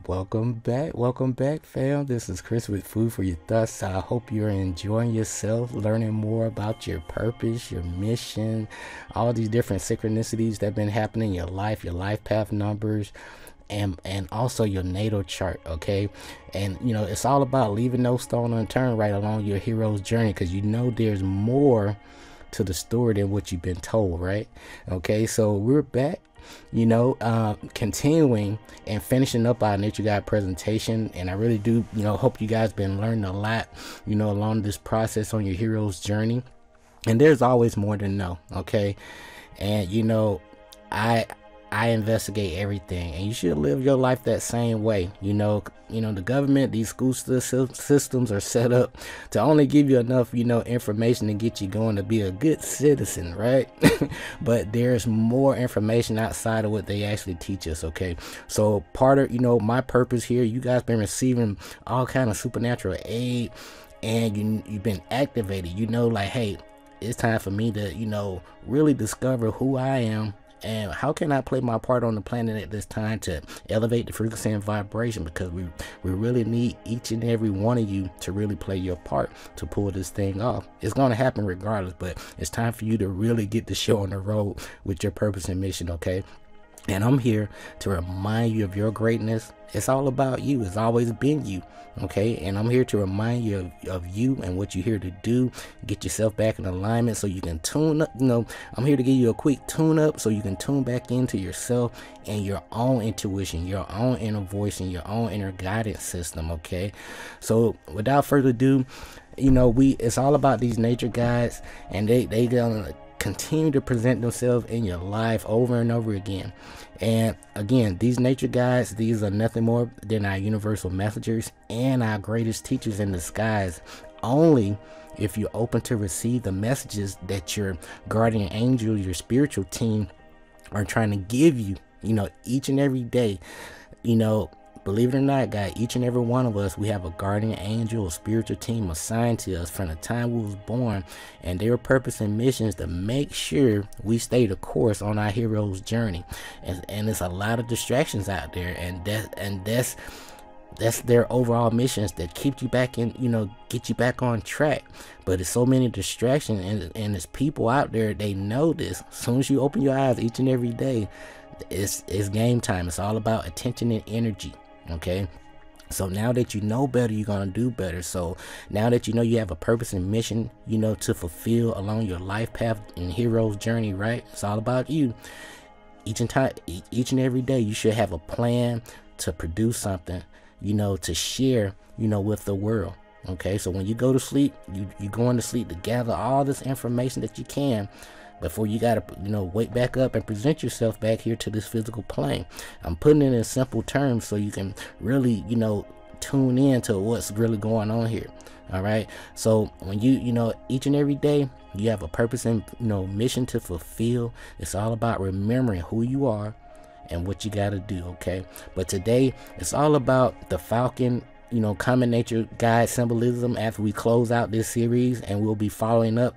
Welcome back, fam. This is Chris with Food for Your Thoughts. I hope you're enjoying yourself, learning more about your purpose, your mission, all these different synchronicities that have been happening in your life path numbers, and also your natal chart. Okay, and it's all about leaving no stone unturned right along your hero's journey, because there's more to the story than what you've been told, right? Okay, so we're back, continuing and finishing up our nature guide presentation, and I really do hope you guys been learning a lot along this process on your hero's journey. And there's always more to know, okay? And I investigate everything, and you should live your life that same way. The government, these school systems are set up to only give you enough information to get you going to be a good citizen, right? But there's more information outside of what they actually teach us. Okay, so part of my purpose here, you guys been receiving all kind of supernatural aid, and you've been activated. Like, hey, it's time for me to really discover who I am, and how can I play my part on the planet at this time to elevate the frequency and vibration, because we really need each and every one of you to really play your part to pull this thing off. It's going to happen regardless, but it's time for you to really get the show on the road with your purpose and mission, okay? And I'm here to remind you of your greatness. It's all about you. It's always been you, okay? And I'm here to remind you of you and what you're here to do. Get yourself back in alignment so you can tune up. I'm here to give you a quick tune up so you can tune back into yourself and your own intuition, your own inner voice, and your own inner guidance system, okay? So without further ado, it's all about these nature guides, and they gonna continue to present themselves in your life over and over again. And again, these nature guides, these are nothing more than our universal messengers and our greatest teachers in disguise, only if you're open to receive the messages that your guardian angel, your spiritual team, are trying to give you each and every day. Believe it or not, guys, each and every one of us, we have a guardian angel, a spiritual team assigned to us from the time we was born, and their purpose and mission is to make sure we stay the course on our hero's journey. And there's a lot of distractions out there, and that's their overall missions that keep you back in, get you back on track. But there's so many distractions, and there's people out there, they know this. As soon as you open your eyes each and every day, it's game time. It's all about attention and energy. Okay, so now that you know better, you're gonna do better. So now that you have a purpose and mission to fulfill along your life path and hero's journey, right? It's all about you. Each and every day you should have a plan to produce something to share with the world. Okay, so when you go to sleep, you going to sleep to gather all this information that you can before you gotta wake back up and present yourself back here to this physical plane. I'm putting it in simple terms so you can really tune in to what's really going on here. All right, so when you each and every day you have a purpose and mission to fulfill. It's all about remembering who you are and what you got to do. Okay, but today it's all about the Falcon common nature guide symbolism after we close out this series, and we'll be following up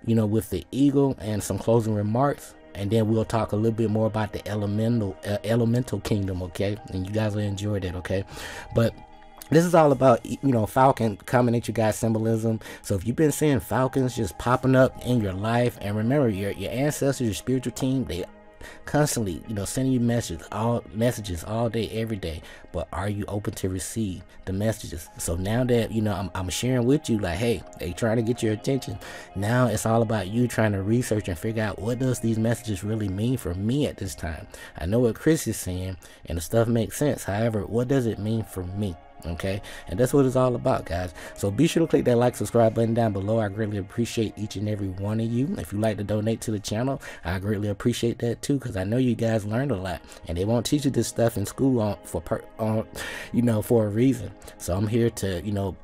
with the eagle and some closing remarks, and then we'll talk a little bit more about the elemental kingdom, okay? And you guys will enjoy that, okay? But this is all about Falcon common nature guide symbolism. So if you've been seeing falcons just popping up in your life, and remember, your ancestors, your spiritual team, they constantly sending you messages all day, every day. But are you open to receive the messages? So now that I'm sharing with you, like, hey, they trying to get your attention. Now it's all about you trying to research and figure out, what does these messages really mean for me at this time? I know what Chris is saying and the stuff makes sense. However, what does it mean for me? Okay, and that's what it's all about, guys. So be sure to click that like, subscribe button down below. I greatly appreciate each and every one of you. If you like to donate to the channel, I greatly appreciate that too, because I know you guys learned a lot, and they won't teach you this stuff in school for a reason. So I'm here to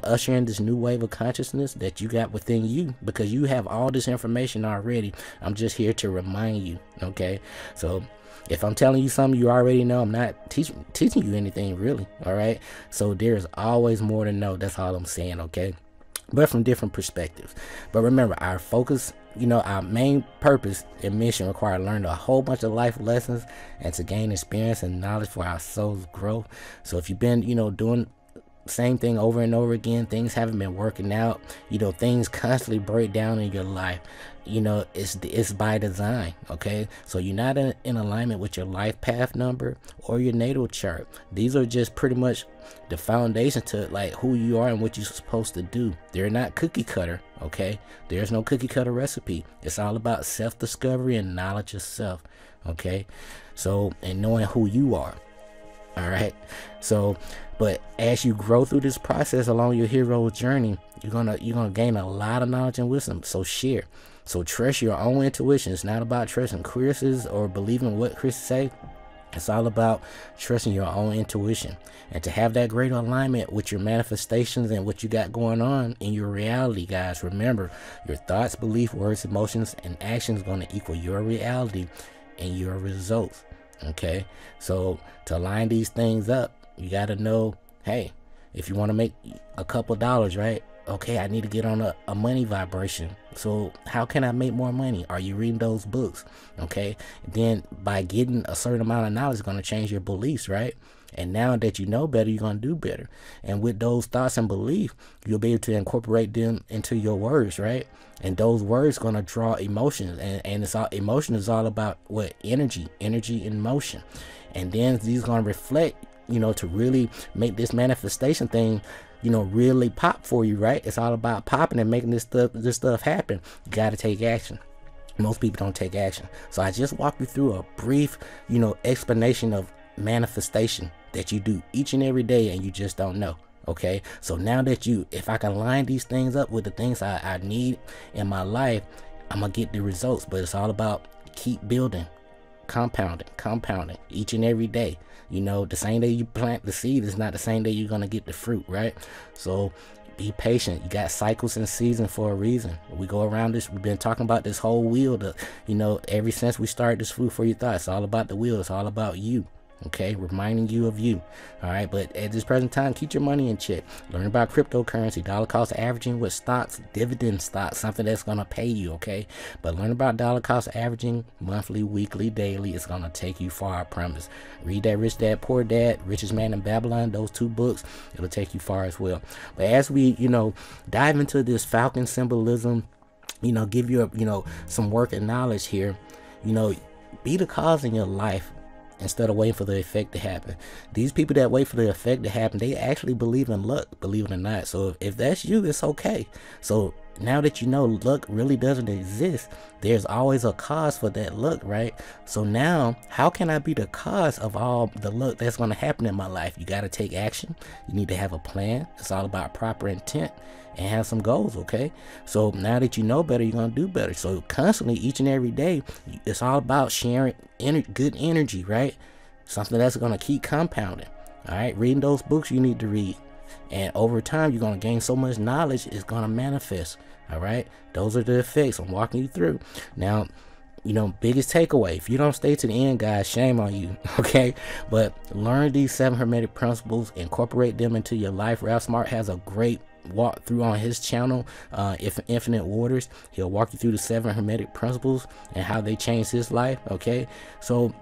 usher in this new wave of consciousness that you got within you, because you have all this information already. I'm just here to remind you. Okay, so if I'm telling you something you already know, I'm not teaching you anything really. All right, so there's always more to know. That's all I'm saying. Okay, but from different perspectives. But remember, our focus you know, our main purpose and mission require to learn a whole bunch of life lessons and to gain experience and knowledge for our soul's growth. So if you've been, you know, doing same thing over and over again, things haven't been working out, you know, things constantly break down in your life, you know, it's by design. Okay, so you're not in alignment with your life path number or your natal chart. These are just pretty much the foundation to like who you are and what you're supposed to do. They're not cookie cutter. Okay, there's no cookie cutter recipe. It's all about self-discovery and knowledge of self. Okay, so, and knowing who you are. All right, so but as you grow through this process along your hero journey, you're gonna gain a lot of knowledge and wisdom. So share. So trust your own intuition. It's not about trusting Chris's or believing what Chris say. It's all about trusting your own intuition, and to have that greater alignment with your manifestations and what you got going on in your reality, guys. Remember, your thoughts, beliefs, words, emotions, and actions going to equal your reality and your results. Okay, so to line these things up, you got to know, hey, if you want to make a couple dollars, right? Okay, I need to get on a money vibration. So how can I make more money? Are you reading those books? Okay, then by getting a certain amount of knowledge is going to change your beliefs, right? And now that you know better, you're going to do better. And with those thoughts and beliefs, you'll be able to incorporate them into your words, right? And those words going to draw emotions. And it's all, emotion is all about what? Energy in motion. And then these going to reflect, you know, to really make this manifestation thing, you know, really pop for you, right? It's all about popping and making this stuff happen. You got to take action. Most people don't take action. So I just walked you through a brief, you know, explanation of manifestation that you do each and every day and you just don't know. Okay, so now that if I can line these things up with the things I need in my life, I'm gonna get the results. But it's all about keep building, compounding each and every day. You know, the same day you plant the seed is not the same day you're gonna get the fruit, right? So be patient. You got cycles and seasons for a reason. We go around this, we've been talking about this whole wheel, you know, ever since we started this Food for Your Thoughts. It's all about the wheel. It's all about you. Okay, reminding you of you. All right, but at this present time, keep your money in check. Learn about cryptocurrency, dollar cost averaging with stocks, dividend stocks, something that's gonna pay you. Okay, but learn about dollar cost averaging monthly, weekly, daily. It's gonna take you far, I promise. Read that Rich Dad Poor Dad, Richest Man in Babylon, those two books. It'll take you far as well. But as we, you know, dive into this Falcon symbolism, you know, give you you know, some work and knowledge here. You know, be the cause in your life instead of waiting for the effect to happen. These people that wait for the effect to happen, they actually believe in luck, believe it or not. So if that's you, it's okay. So now that you know luck really doesn't exist, there's always a cause for that luck, right? So now, how can I be the cause of all the luck that's going to happen in my life? You got to take action. You need to have a plan. It's all about proper intent and have some goals. Okay, so now that you know better, you're gonna do better. So constantly, each and every day, it's all about sharing good energy, right? Something that's gonna keep compounding. All right, reading those books you need to read, and over time you're gonna gain so much knowledge, it's gonna manifest. All right, those are the effects I'm walking you through now. You know, biggest takeaway, if you don't stay to the end, guys, shame on you. Okay, but learn these 7 hermetic principles, incorporate them into your life. Ralph Smart has a great walk through on his channel, if Infinite Waters. He'll walk you through the 7 hermetic principles and how they changed his life. Okay, so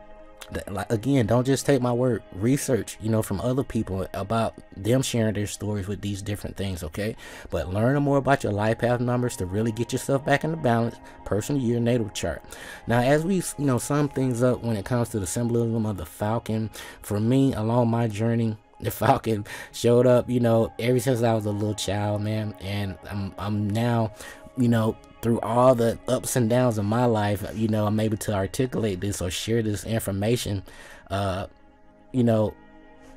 again, don't just take my word. Research, you know, from other people about them sharing their stories with these different things. Okay, but learn more about your life path numbers to really get yourself back into balance. Personal year natal chart. Now, as we, you know, sum things up when it comes to the symbolism of the Falcon, for me, along my journey, the Falcon showed up, you know, ever since I was a little child, man. And I'm now, you know, through all the ups and downs of my life, you know, I'm able to articulate this or share this information, you know,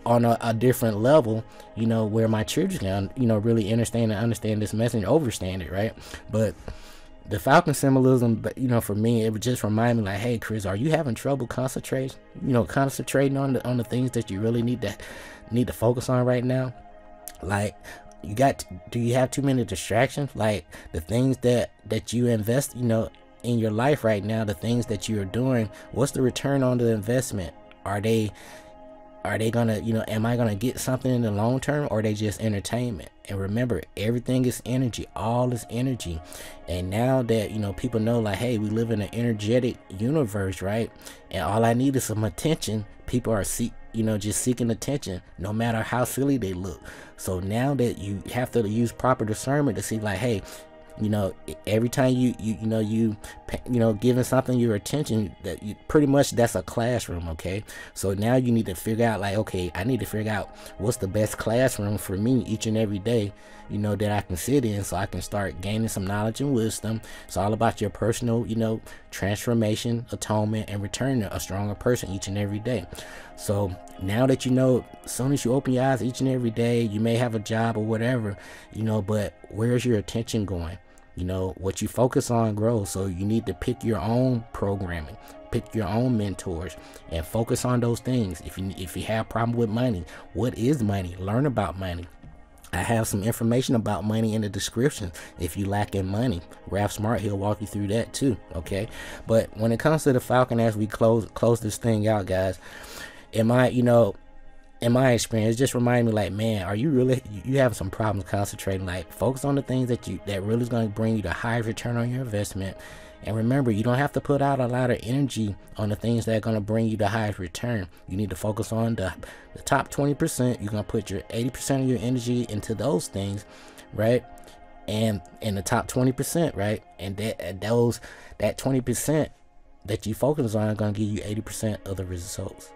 on a different level, you know, where my children can, you know, really understand this message, understand it, right? But the Falcon symbolism, but you know, for me, it would just remind me, like, hey, Chris, are you having trouble concentrating? You know, concentrating on the things that you really need to focus on right now? Like, do you have too many distractions? Like the things that you invest, you know, in your life right now, the things that you're doing, what's the return on the investment? Are they Are they gonna, am I gonna get something in the long term, or are they just entertainment? And remember, everything is energy. All is energy. And now that, people know, like, hey, we live in an energetic universe, right? And all I need is some attention. People are just seeking attention, no matter how silly they look. So now that you have to use proper discernment to see, like, hey, every time you giving something your attention, that you pretty much, that's a classroom. Okay, so now you need to figure out, like, okay, I need to figure out what's the best classroom for me each and every day, that I can sit in, so I can start gaining some knowledge and wisdom. It's all about your personal, transformation, atonement, and returning a stronger person each and every day. So now that as soon as you open your eyes each and every day, you may have a job or whatever, but where's your attention going? What you focus on grows. So you need to pick your own programming, pick your own mentors, and focus on those things. If you have a problem with money, what is money? Learn about money. I have some information about money in the description. If you lack in money, Ralph Smart, he'll walk you through that too. Okay, but when it comes to the Falcon, as we close this thing out, guys, in my experience, just remind me, like, man, are you have some problems concentrating? Like, focus on the things that really is going to bring you the highest return on your investment. And remember, you don't have to put out a lot of energy on the things that are going to bring you the highest return. You need to focus on the top 20%. You're going to put your 80% of your energy into those things, right? And in the top 20%, right? And that 20% that you focus on are going to give you 80% of the results.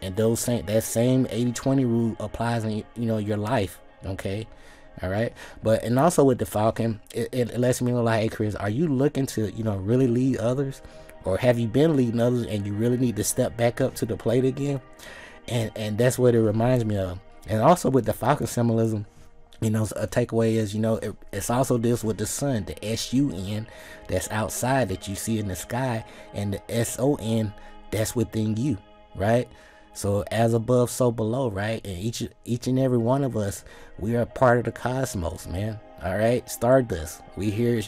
And that same 80-20 rule applies in your life. Okay, all right. But and also with the Falcon, it lets me know, like, hey, Chris, are you looking to really lead others, or have you been leading others and you really need to step back up to the plate again? And that's what it reminds me of. And also with the Falcon symbolism, a takeaway is, it's also this with the sun, the SUN that's outside that you see in the sky, and the SON that's within you, right? So as above, so below, right? And each and every one of us, we are part of the cosmos, man. All right, Stardust. We here,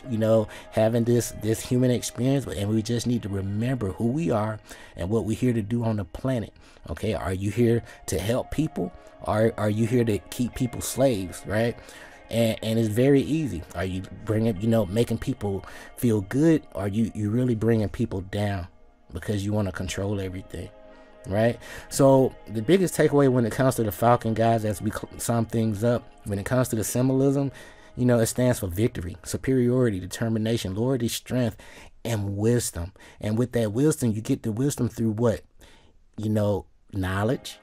having this human experience, and we just need to remember who we are and what we're here to do on the planet. Okay, are you here to help people, or are you here to keep people slaves, right? And it's very easy. Are you bringing, making people feel good, or you really bringing people down because you want to control everything? Right? So the biggest takeaway when it comes to the Falcon, guys, as we sum things up, when it comes to the symbolism, it stands for victory, superiority, determination, loyalty, strength, and wisdom. And with that wisdom, you get the wisdom through what? Knowledge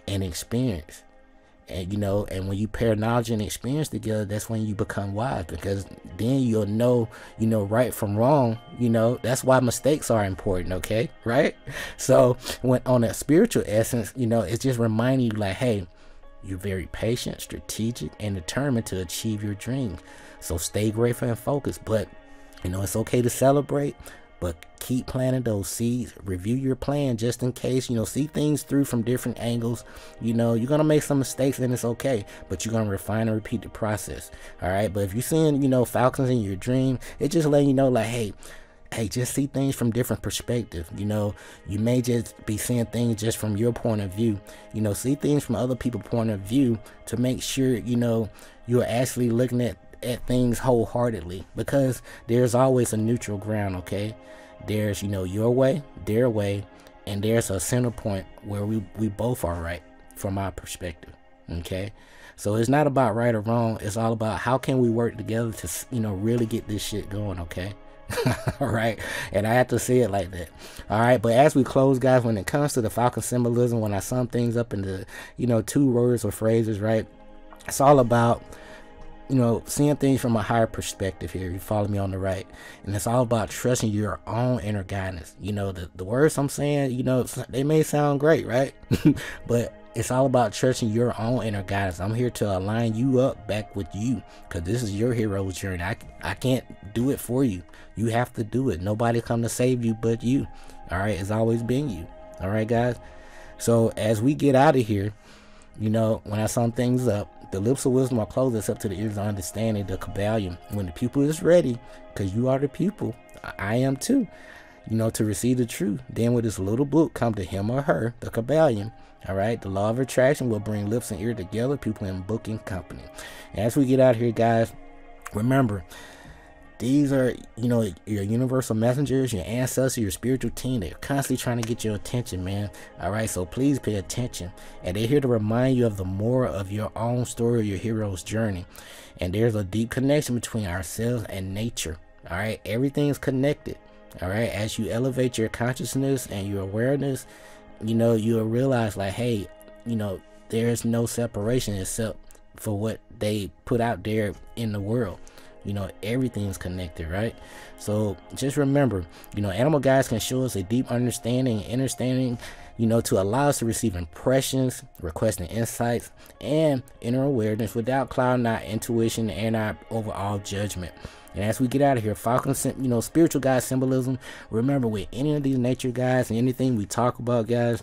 and experience. And and when you pair knowledge and experience together, that's when you become wise, because then you'll know right from wrong. That's why mistakes are important. Okay, right? So when on a spiritual essence, it's just reminding you, like, hey, you're very patient, strategic, and determined to achieve your dreams. So stay grateful and focused. But it's okay to celebrate, but keep planting those seeds. Review your plan just in case, see things through from different angles. You're going to make some mistakes, and it's okay, but you're going to refine and repeat the process. All right. But if you're seeing, falcons in your dream, it just letting you know, like, hey, just see things from different perspectives. You may just be seeing things just from your point of view. See things from other people's point of view to make sure, you're actually looking at things wholeheartedly, because there's always a neutral ground. Okay, there's your way, their way, and there's a center point where we both are right from our perspective. Okay, so it's not about right or wrong. It's all about how can we work together to really get this shit going. Okay. All right, and I have to say it like that. All right, but as we close, guys, when it comes to the Falcon symbolism, when I sum things up into 2 words or phrases, right, it's all about seeing things from a higher perspective here. You follow me on the right? And it's all about trusting your own inner guidance. The words I'm saying, they may sound great, right? But it's all about trusting your own inner guidance. I'm here to align you up back with you, because this is your hero's journey. I can't do it for you. You have to do it. Nobody come to save you but you. All right, it's always been you. All right, guys. So as we get out of here, when I sum things up, the lips of wisdom are closed, it's up to the ears of understanding, the Kabbalion. When the pupil is ready, because you are the pupil, I am too. to receive the truth. Then with this little book come to him or her, the Kabbalion. All right, the law of attraction will bring lips and ear together, people in book and company. And as we get out here, guys, remember, these are, your universal messengers, your ancestors, your spiritual team. They're constantly trying to get your attention, man. All right, so please pay attention. And they're here to remind you of the moral of your own story, your hero's journey. And there's a deep connection between ourselves and nature. All right, everything's connected. All right, as you elevate your consciousness and your awareness, you'll realize, like, hey, there's no separation except for what they put out there in the world. Everything's connected, right? So just remember, animal guides can show us a deep understanding and understanding, to allow us to receive impressions, requesting insights, and inner awareness without clouding our intuition and our overall judgment. And as we get out of here, Falcon, spiritual guide symbolism. Remember, with any of these nature guides and anything we talk about, guys,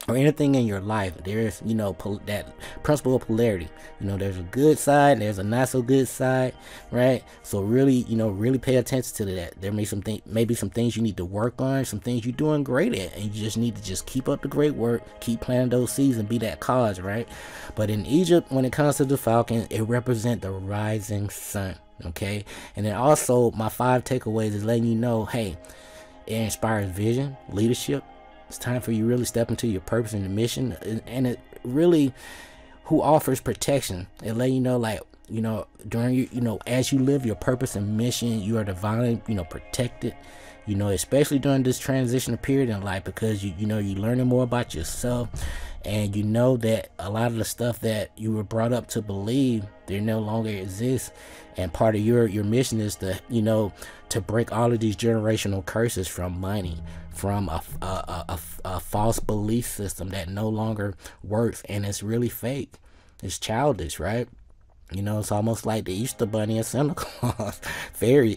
or anything in your life, there's that principle of polarity. There's a good side, there's a not so good side, right? So really, really pay attention to that. There may be some things you need to work on, some things you're doing great at, and you just need to just keep up the great work, keep planting those seeds, and be that cause, right? But in Egypt, when it comes to the Falcon, it represents the rising sun. Okay, and then also my 5 takeaways is letting you know, hey, it inspires vision, leadership. It's time for you to really step into your purpose and the mission, and it really who offers protection. It let you know, like, during your, as you live your purpose and mission, you are divinely, protected. Especially during this transitional period in life, because you're learning more about yourself, and that a lot of the stuff that you were brought up to believe, they no longer exist. And part of your mission is to to break all of these generational curses from money, from a false belief system that no longer works, and it's really fake. It's childish, right? It's almost like the Easter Bunny and Santa Claus. Fairy,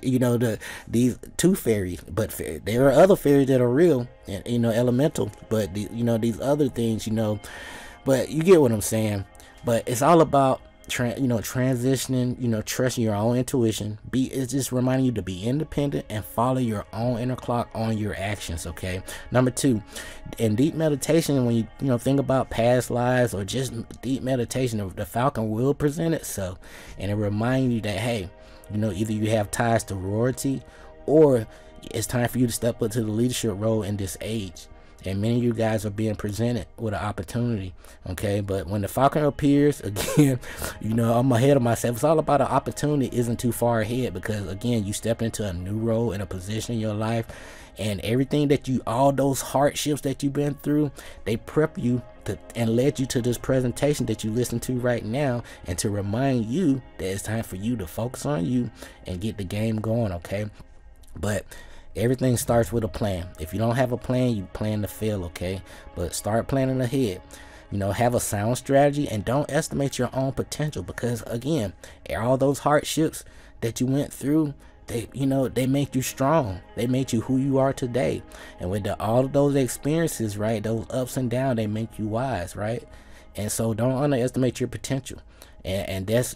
these 2 fairies, but there are other fairies that are real and, elemental, but these other things, but you get what I'm saying. But it's all about transitioning, trusting your own intuition. It's just reminding you to be independent and follow your own inner clock on your actions. Okay. Number 2, in deep meditation, when you think about past lives or just deep meditation, the Falcon will present itself, and it reminds you that, hey, either you have ties to royalty, or it's time for you to step up to the leadership role in this age. And many of you guys are being presented with an opportunity. Okay, but when the Falcon appears again, I'm ahead of myself. It's all about an opportunity isn't too far ahead, because again, you step into a new role in a position in your life, and everything that all those hardships that you've been through, they prep you and led you to this presentation that you listen to right now, and to remind you that it's time for you to focus on you and get the game going. Okay, but everything starts with a plan. If you don't have a plan, you plan to fail. Okay, but start planning ahead. Have a sound strategy, and don't estimate your own potential, because again, all those hardships that you went through, they make you strong. They make you who you are today. And with all of those experiences, right, those ups and downs, they make you wise, right? And so don't underestimate your potential. And that's,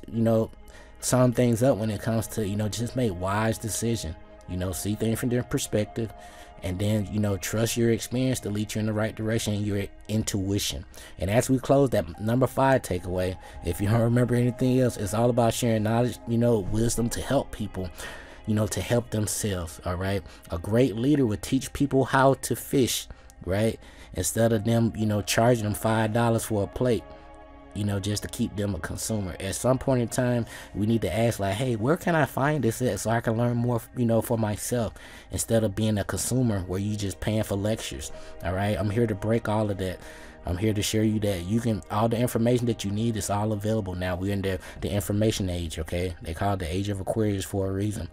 sum things up when it comes to, just make wise decisions. See things from their perspective, and then, trust your experience to lead you in the right direction, and your intuition. And as we close, that number 5 takeaway, if you don't remember anything else, it's all about sharing knowledge, wisdom to help people, to help themselves. All right. A great leader would teach people how to fish, right? Instead of them, charging them $5 for a plate, just to keep them a consumer. At some point in time, we need to ask, like, hey, where can I find this at, so I can learn more, for myself, instead of being a consumer where you just paying for lectures. All right, I'm here to break all of that. I'm here to share you that you can, all the information that you need is all available now. We're in the information age. Okay, they call it the age of Aquarius for a reason.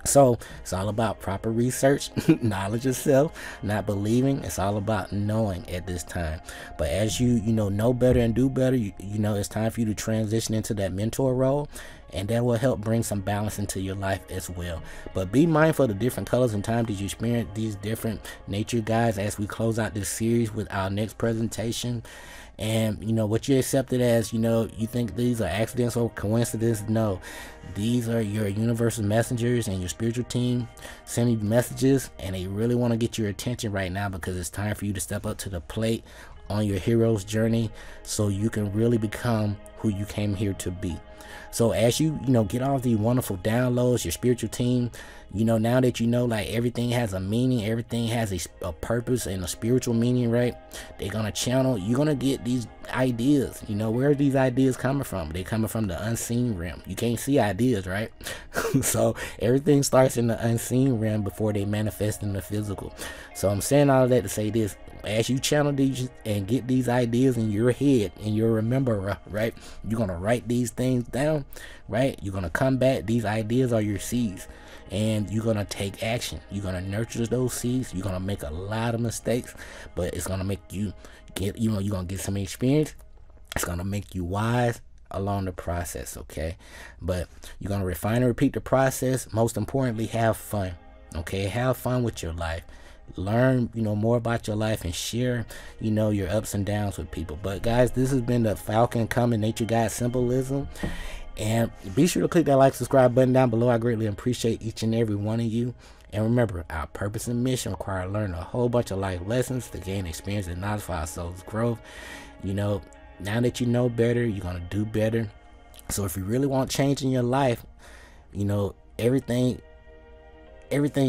So it's all about proper research, knowledge of self, not believing. It's all about knowing at this time. But as you know better and do better, it's time for you to transition into that mentor role. and that will help bring some balance into your life as well. But be mindful of the different colors and times that you experience these different nature guides as we close out this series with our next presentation. And you know what you accepted as, you know, you think these are accidents or coincidences. No, these are your universal messengers and your spiritual team sending you messages, and they really want to get your attention right now, because it's time for you to step up to the plate on your hero's journey so you can really become who you came here to be. So as you know, get all these wonderful downloads, your spiritual team, you know, now that you know, like, everything has a meaning, everything has a purpose and a spiritual meaning, right? They're gonna channel, you're gonna get these ideas. You know, where are these ideas coming from? They're coming from the unseen realm. You can't see ideas, right? So everything starts in the unseen realm before they manifest in the physical. So I'm saying all of that to say this: as you channel these and get these ideas in your head and you remember, right, you're gonna write these things down, right? You're gonna come back. These ideas are your seeds, and you're gonna take action. You're gonna nurture those seeds. You're gonna make a lot of mistakes, but it's gonna make you get, you know, you're gonna get some experience. It's gonna make you wise along the process, okay? But you're gonna refine and repeat the process. Most importantly, have fun, okay? Have fun with your life. Learn, you know, more about your life and share, you know, your ups and downs with people. But guys, this has been the Falcon Common Nature Guide Symbolism, and be sure to click that like, subscribe button down below. I greatly appreciate each and every one of you. And remember, our purpose and mission require learning a whole bunch of life lessons to gain experience and knowledge for our soul's growth. You know, now that you know better, you're gonna do better. So if you really want change in your life, you know, everything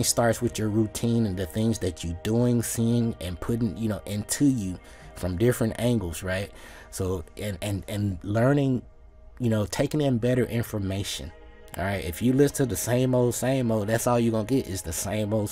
starts with your routine and the things that you're doing, seeing, and putting, you know, into you from different angles, right? So and learning, you know, taking in better information. All right, if you listen to the same old, that's all you're gonna get is the same old.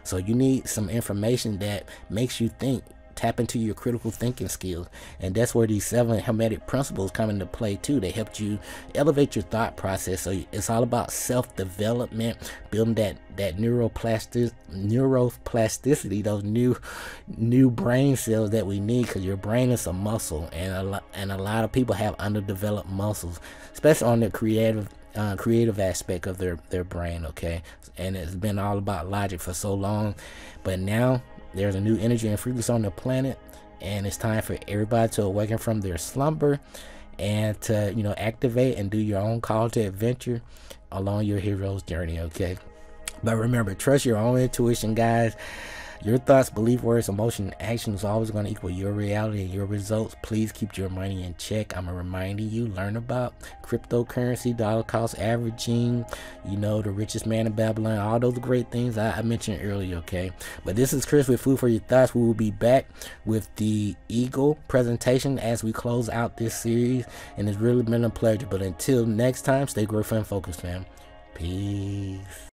So you need some information that makes you think. Tap into your critical thinking skills, and that's where these 7 hermetic principles come into play too. They helped you elevate your thought process. So it's all about self-development, building that neuroplasticity, those new brain cells that we need, because your brain is a muscle, and a lot of people have underdeveloped muscles, especially on the creative aspect of their brain, okay? And it's been all about logic for so long, but now there's a new energy and frequency on the planet, and it's time for everybody to awaken from their slumber and to, you know, activate and do your own call to adventure along your hero's journey, okay? But remember, trust your own intuition, guys. Your thoughts, belief, words, emotion, and action is always going to equal your reality and your results. Please keep your money in check. I'm reminding you, learn about cryptocurrency, dollar cost averaging, you know, the richest man in Babylon, all those great things I mentioned earlier, okay? But this is Chris with Food for Your Thoughts. We will be back with the Eagle presentation as we close out this series, and it's really been a pleasure. But until next time, stay grateful and focused, fam. Peace.